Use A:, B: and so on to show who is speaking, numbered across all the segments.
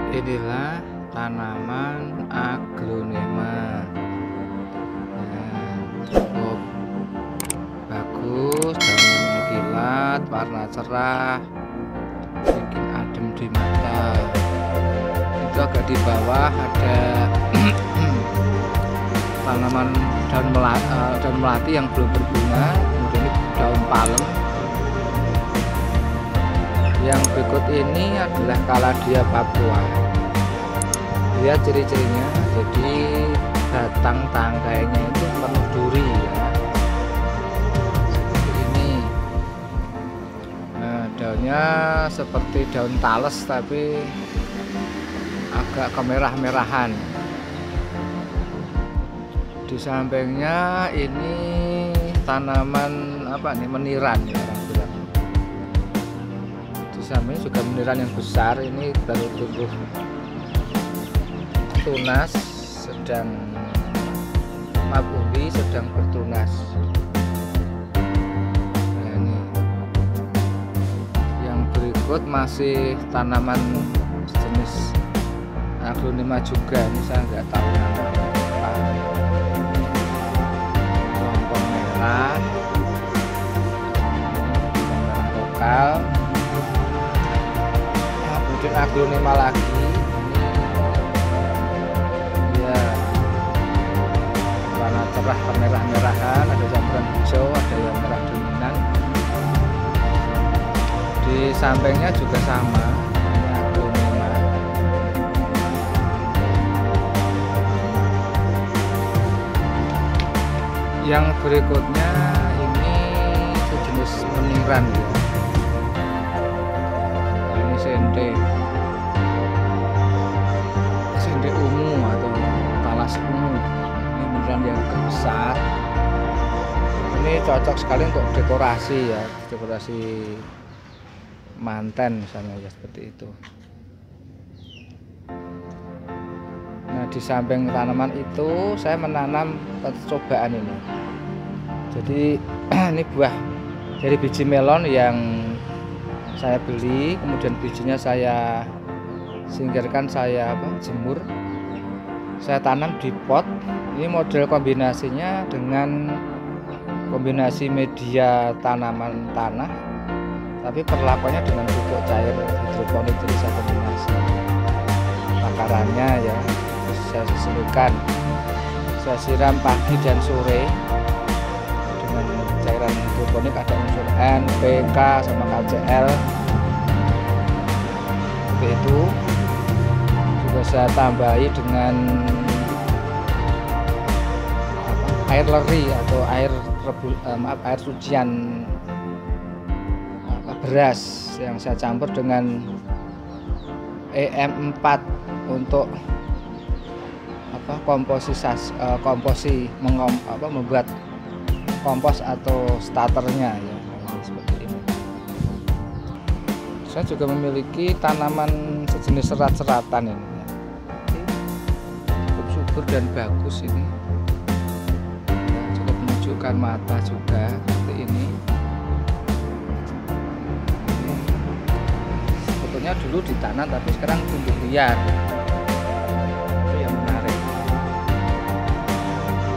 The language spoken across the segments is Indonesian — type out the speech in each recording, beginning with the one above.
A: Inilah tanaman aglonema. Nah, cukup bagus, daunnya mengkilat, warna cerah, bikin adem di mata. Itu agak di bawah ada tanaman daun melati yang belum berbunga. Kemudian ini daun palem. Yang berikut ini adalah Caladia Papua. Lihat ciri-cirinya, jadi batang tangkainya itu penuh duri ya, seperti ini. Nah, daunnya seperti daun tales tapi agak kemerah-merahan. Di sampingnya ini tanaman apa nih, meniran ya, samping juga meniran yang besar. Ini baru tumbuh tunas, sedang mabuli, sedang bertunas. Nah, ini yang berikut masih tanaman jenis aglonema juga. Ini saya nggak tahu namanya apa. Lompong merah, lokal. Kemudian aglonema lagi, ini ya warna cerah kemerah-merahan, ada campuran hijau, ada yang merah dominan. Di sampingnya juga sama, ini aglonema. Yang berikutnya ini sejenis meniran ya. Sende ungu atau talas ungu. Ini beneran yang agak besar. Ini cocok sekali untuk dekorasi ya, dekorasi manten misalnya ya, seperti itu. Nah, di samping tanaman itu saya menanam percobaan ini. Jadi ini buah dari biji melon yang saya beli, kemudian bijinya saya singkirkan, saya jemur, saya tanam di pot. Ini model kombinasinya dengan kombinasi media tanaman tanah, tapi perlakuannya dengan pupuk cair hidroponik. Jadi saya kombinasi takarannya ya, saya sesuaikan. Saya siram pagi dan sore dengan cairan hidroponik, ada unsur N, P, K, sama KCl. Seperti itu. Juga saya tambahi dengan air leri atau air sucian beras yang saya campur dengan EM4 untuk membuat kompos atau starternya ya, seperti ini. Saya juga memiliki tanaman sejenis serat-seratan ini ya. Cukup subur dan bagus ini ya, cukup menunjukkan mata juga seperti ini. Sebetulnya dulu ditanam tapi sekarang tumbuh liar. Itu yang menarik.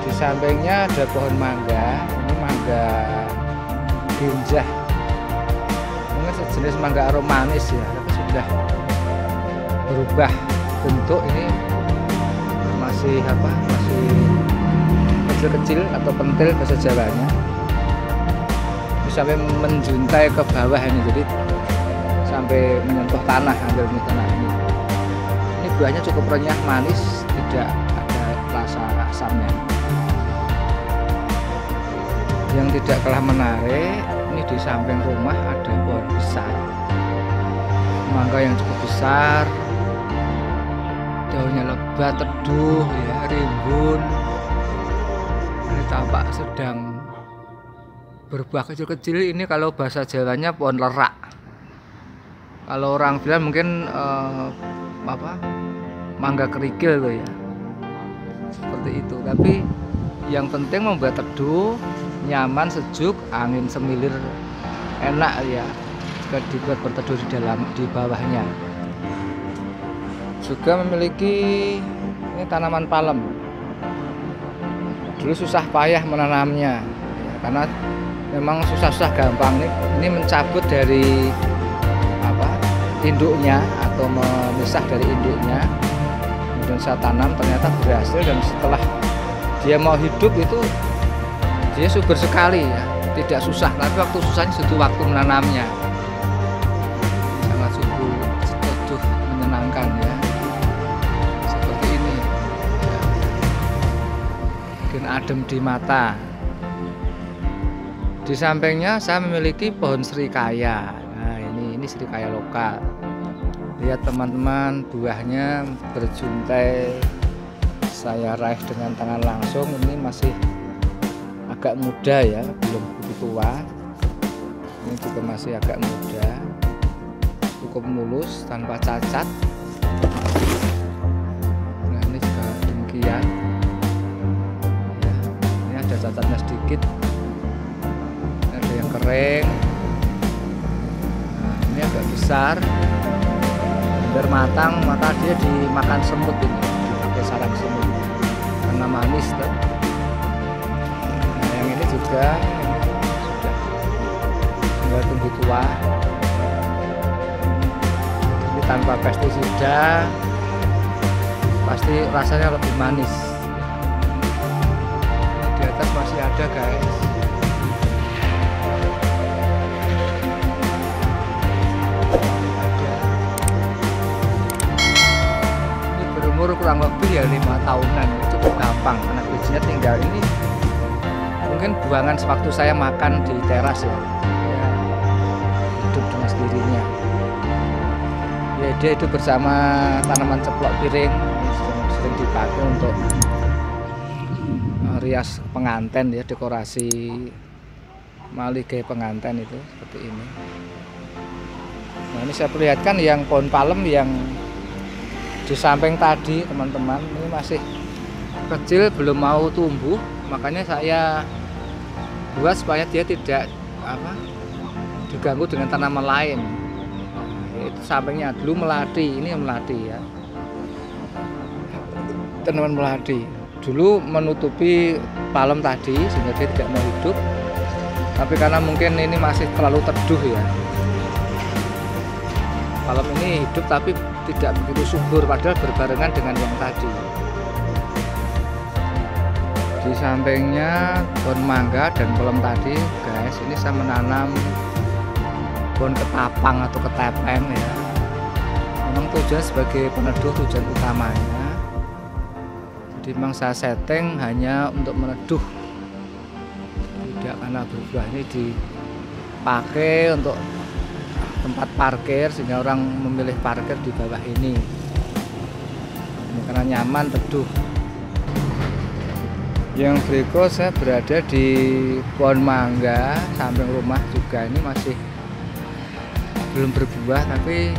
A: Di sampingnya ada pohon mangga. Ini mangga genjah, mungkin sejenis mangga aromanis ya, tapi sudah berubah bentuk. Ini masih kecil-kecil atau pentil bahasa Jawanya. Bisa sampai menjuntai ke bawah ini, jadi sampai menyentuh tanah, hampir menyentuh tanah ini. Ini buahnya cukup renyah, manis, tidak ada rasa asamnya. Yang tidak kalah menarik, ini di samping rumah ada pohon besar, mangga yang cukup besar, daunnya lebat, teduh ya, rimbun. Ini tampak sedang berbuah kecil-kecil. Ini kalau bahasa Jawanya pohon lerak. Kalau orang bilang mungkin mangga kerikil loh ya, seperti itu. Tapi yang penting membuat teduh, nyaman, sejuk, angin semilir, enak ya jika dibuat berteduh di bawahnya. juga memiliki ini tanaman palem. Dulu susah payah menanamnya ya, karena memang susah-susah gampang nih. Ini mencabut dari induknya atau memisah dari induknya, kemudian saya tanam, ternyata berhasil. Dan setelah dia mau hidup itu dia subur sekali ya, tidak susah. Tapi waktu susahnya itu waktu menanamnya, sangat subur, teduh, menyenangkan ya, seperti ini ya. Bikin adem di mata. Di sampingnya saya memiliki pohon serikaya. Nah ini serikaya lokal. Lihat teman-teman, buahnya berjuntai. Saya raih dengan tangan langsung. Ini masih agak muda ya, belum begitu tua. Ini juga masih agak muda, cukup mulus, tanpa cacat. Nah ini juga demikian ya, ini ada cacatnya sedikit, ada yang kering. Nah ini agak besar, biar matang, maka dia dimakan semut, ini dipakai sarang semut karena manis tuh. Nah yang ini juga sudah tinggal tunggu tua. Ini tanpa pestisida, pasti rasanya lebih manis. Di atas masih ada guys. Umur kurang lebih ya 5 tahunan, cukup gampang karena bijinya tinggal ini. Mungkin buangan sewaktu saya makan di teras ya, hidup dengan sendirinya ya. Dia hidup bersama tanaman ceplok piring, sering dipakai untuk rias pengantin ya, dekorasi maligai pengantin itu seperti ini. Nah ini saya perlihatkan yang pohon palem yang di samping tadi teman-teman, ini masih kecil, belum mau tumbuh, makanya saya buat supaya dia tidak diganggu dengan tanaman lain. Itu sampingnya dulu melati, ini melati ya, tanaman melati dulu menutupi palem tadi sehingga dia tidak mau hidup. Tapi karena mungkin ini masih terlalu teduh ya, palem ini hidup tapi tidak begitu subur, padahal berbarengan dengan yang tadi. Di sampingnya pohon mangga dan palem tadi guys, ini saya menanam pohon ketapang atau ketepeng ya. Memang tujuan sebagai peneduh, tujuan utamanya. Jadi memang saya setting hanya untuk meneduh, tidak karena berbuah. Ini dipakai untuk tempat parkir sehingga orang memilih parkir di bawah ini karena nyaman, teduh. Yang berikut saya berada di pohon mangga samping rumah juga. Ini masih belum berbuah tapi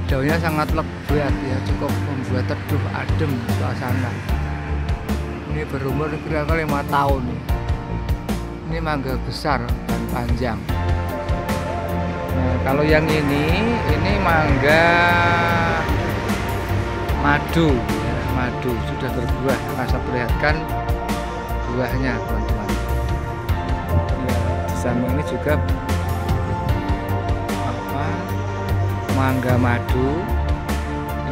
A: daunnya sangat lebat ya, cukup membuat teduh, adem suasana. Ini berumur kira-kira 5 tahun. Ini mangga besar dan panjang. Nah, kalau yang ini mangga madu ya, madu sudah berbuah. Nah, saya perlihatkan buahnya teman-teman ya. Di samping ini juga mangga madu,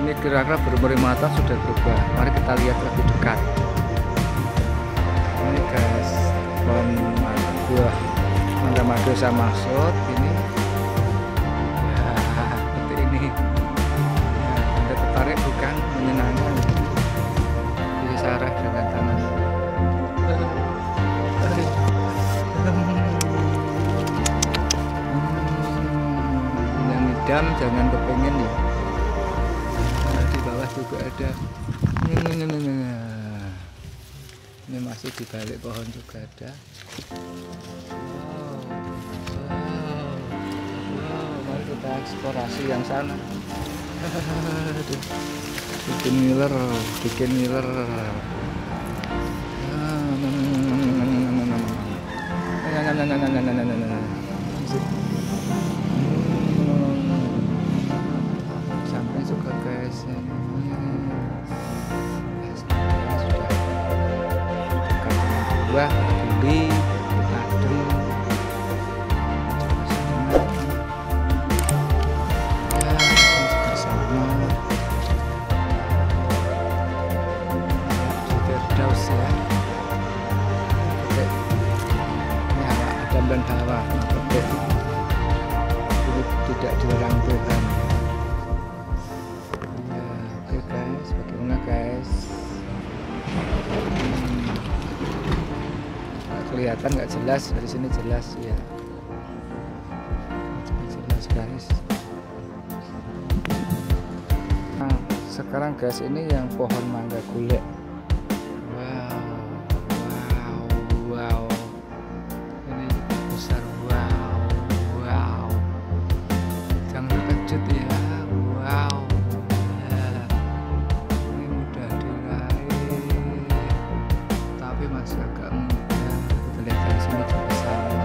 A: ini kira-kira berumur 5 tahun sudah berbuah. Mari kita lihat lebih dekat. Ini guys, pohon buah mangga madu saya maksud ini. Tertarik bukan? Menyenangkan. Jadi sarah dengan tangan. Yang idam jangan kepengen ya. Nah, di bawah juga ada. Ini masih di balik pohon juga ada. Mari kita eksplorasi yang sana. bikin ngiler sampai suka guys. tidak dilarang Tuhan. Ya, oke guys, bagaimana guys? Kelihatan nggak jelas, dari sini jelas ya. Jelas guys. Nah, sekarang guys ini yang pohon mangga golek. Wow. Ini besar, wow. Jangan terkejut ya, wow. Ya. Ini mudah diraih, tapi masih agak muda. Kita lihat dari sini juga sama.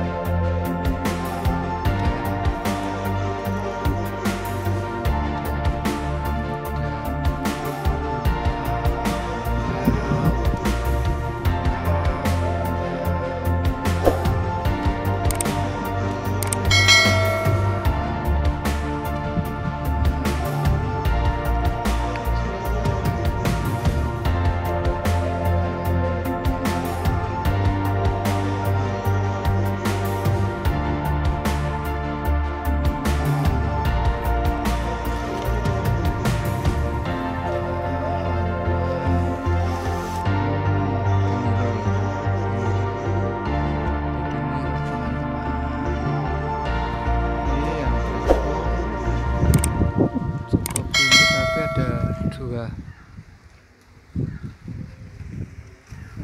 A: Dua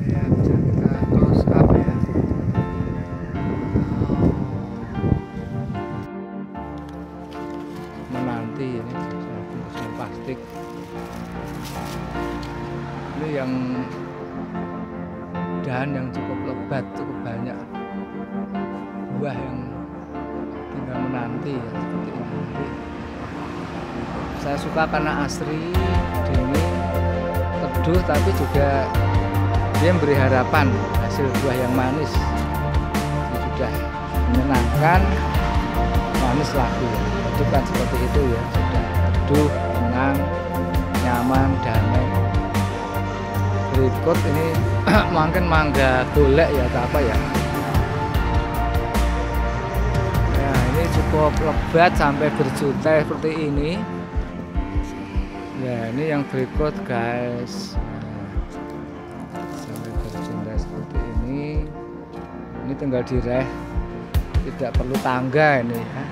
A: ya, bisa kita close up ya. Menanti ini bungkusnya plastik. Ini yang dahan yang cukup lebat, cukup banyak, buah yang tinggal menanti ya, seperti ini. Saya suka karena asri, dingin, teduh, tapi juga dia memberi harapan hasil buah yang manis. Ini sudah menyenangkan, manis lagi. Itu kan seperti itu ya, sudah teduh, tenang, nyaman, damai. Berikut ini mungkin mangga golek ya atau apa ya. Ya ini cukup lebat sampai berjuta seperti ini. Ya ini yang berikut guys. Nah, sampai berjuta seperti ini. Ini tinggal diraih, tidak perlu tangga ini ya.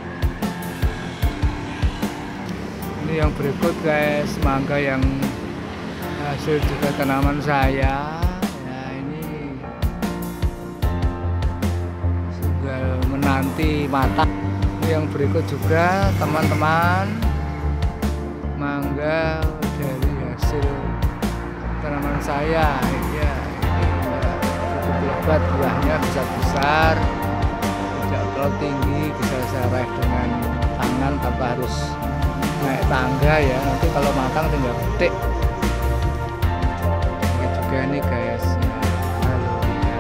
A: Ini yang berikut guys, mangga yang hasil juga tanaman saya. Ya ini sudah menanti matang. Ini yang berikut juga teman-teman, mangga dari hasil tanaman saya ya. Ini cukup lebat, buahnya besar, tidak terlalu tinggi, bisa saya raih dengan tangan tanpa harus naik tangga ya. Nanti kalau matang tinggal petik. Ini juga nih guys ya. Halo ya.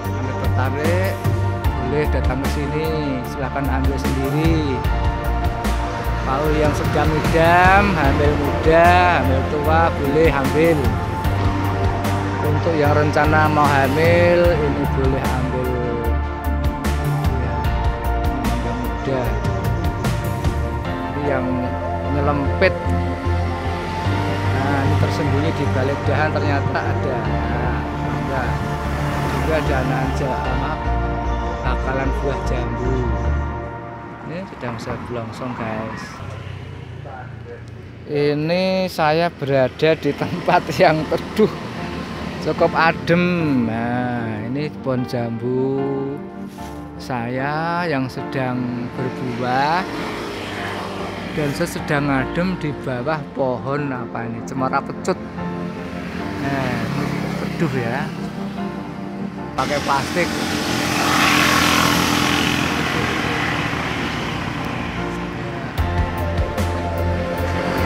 A: Anda tertarik boleh datang ke sini, silahkan ambil sendiri. Kalau yang sedang idam, hamil muda, hamil tua boleh ambil. Untuk yang rencana mau hamil ini boleh ambil ya, mangga muda. Ini yang nyelempit. Nah ini tersembunyi di balik dahan ternyata ada. Nah, mangga. Juga ada anak bakalan buah jambu. Ini sedang saya blongsong guys. Ini saya berada di tempat yang teduh, cukup adem. Nah ini pohon jambu saya yang sedang berbuah, dan saya sedang adem di bawah pohon apa ini, cemara pecut. Nah teduh ya, pakai plastik.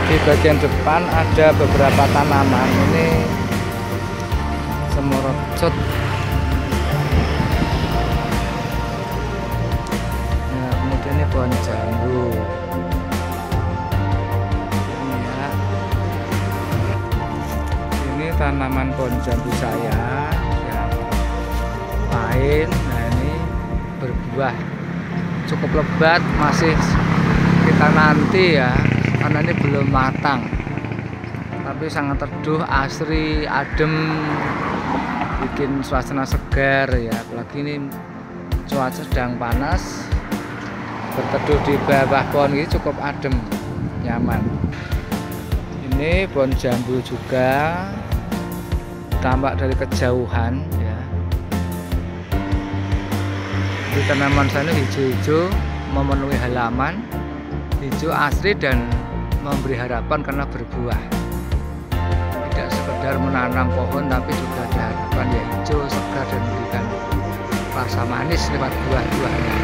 A: Di bagian depan ada beberapa tanaman, ini semorocut. Nah, kemudian ini pohon jambu. Ini ya. Ini tanaman pohon jambu saya yang lain. Nah, ini berbuah. cukup lebat, masih kita nanti ya, karena ini belum matang. Tapi sangat teduh, asri, adem, bikin suasana segar ya. Apalagi ini cuaca sedang panas, berteduh di bawah pohon ini cukup adem, nyaman. Ini pohon jambu juga, tampak dari kejauhan ya. Di tanaman sana hijau-hijau memenuhi halaman, hijau asri dan memberi harapan karena berbuah. Tidak sekedar menanam pohon, tapi juga ada harapan ya, hijau segar dan memberikan rasa manis lewat buah-buahnya.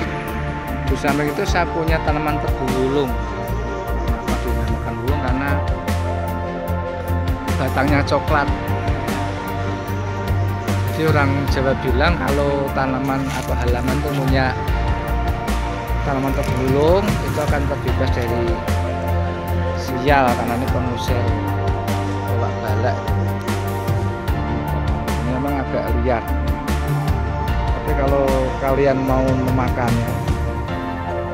A: Di samping itu saya punya tanaman tebu wulung. Kenapa dinamakan wulung? Karena batangnya coklat. Jadi orang Jawa bilang kalau tanaman atau halaman itu punya tanaman tebu wulung itu akan terbebas dari sial, karena ini pengusir tolak balak. Ini memang agak liar, tapi kalau kalian mau memakannya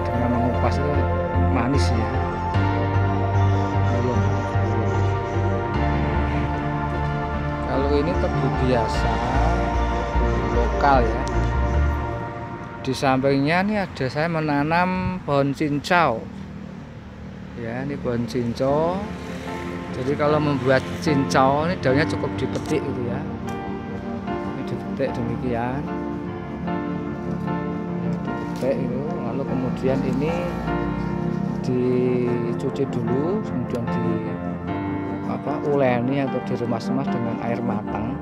A: dengan mengupas itu manis ya. Kalau ini tebu biasa lokal ya. Di sampingnya nih ada saya menanam pohon cincau ya, ini pohon cincau. Jadi kalau membuat cincau ini daunnya cukup dipetik gitu ya, ini dipetik demikian, dipetik itu, lalu kemudian ini dicuci dulu, kemudian uleni atau diremas-remas dengan air matang.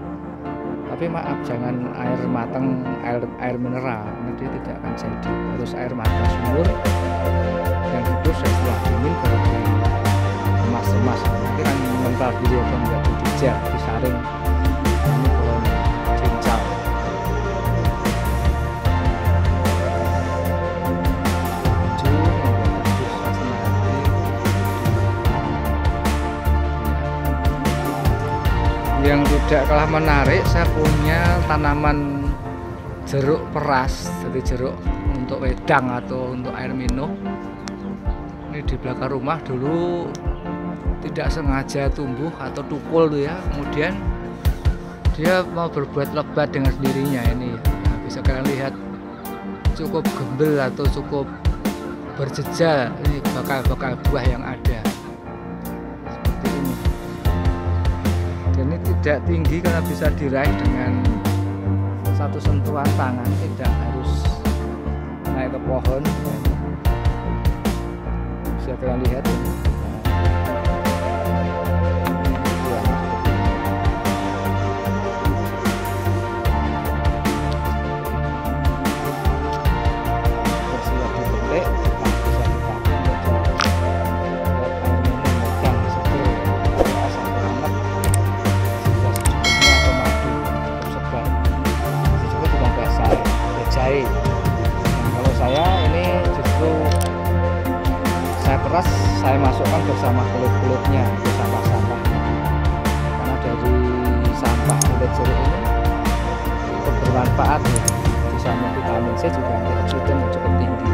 A: Tapi maaf, jangan air matang, air mineral, nanti tidak akan jadi. Harus air matang sumur yang itu setelah dingin baru dikemas-kemas. Nanti kan mental beliau menjadi dijak, disaring. Ini pohon cincau. Yang tidak kalah menarik, saya punya tanaman jeruk peras, jadi jeruk untuk wedang atau untuk air minum. Ini di belakang rumah dulu tidak sengaja tumbuh atau tukul tuh ya, kemudian dia mau berbuat lebat dengan sendirinya ini ya. Nah, bisa kalian lihat cukup gembel atau cukup berjejal ini bakal-bakal buah yang ada. Ini tidak tinggi karena bisa diraih dengan satu sentuhan tangan, tidak harus naik ke pohon. Bisa kalian lihat ini. Bersiap dipetik, bisa dipakai buat air minum wedang seger, asam hangat. Jahe. Nah, kalau saya ini justru saya peras, saya masukkan bersama kulit-kulitnya ke sampah-sampah, karena dari sampah kulit jeruk ini cukup bermanfaat ya, bisa vitamin C juga antioksidan cukup tinggi.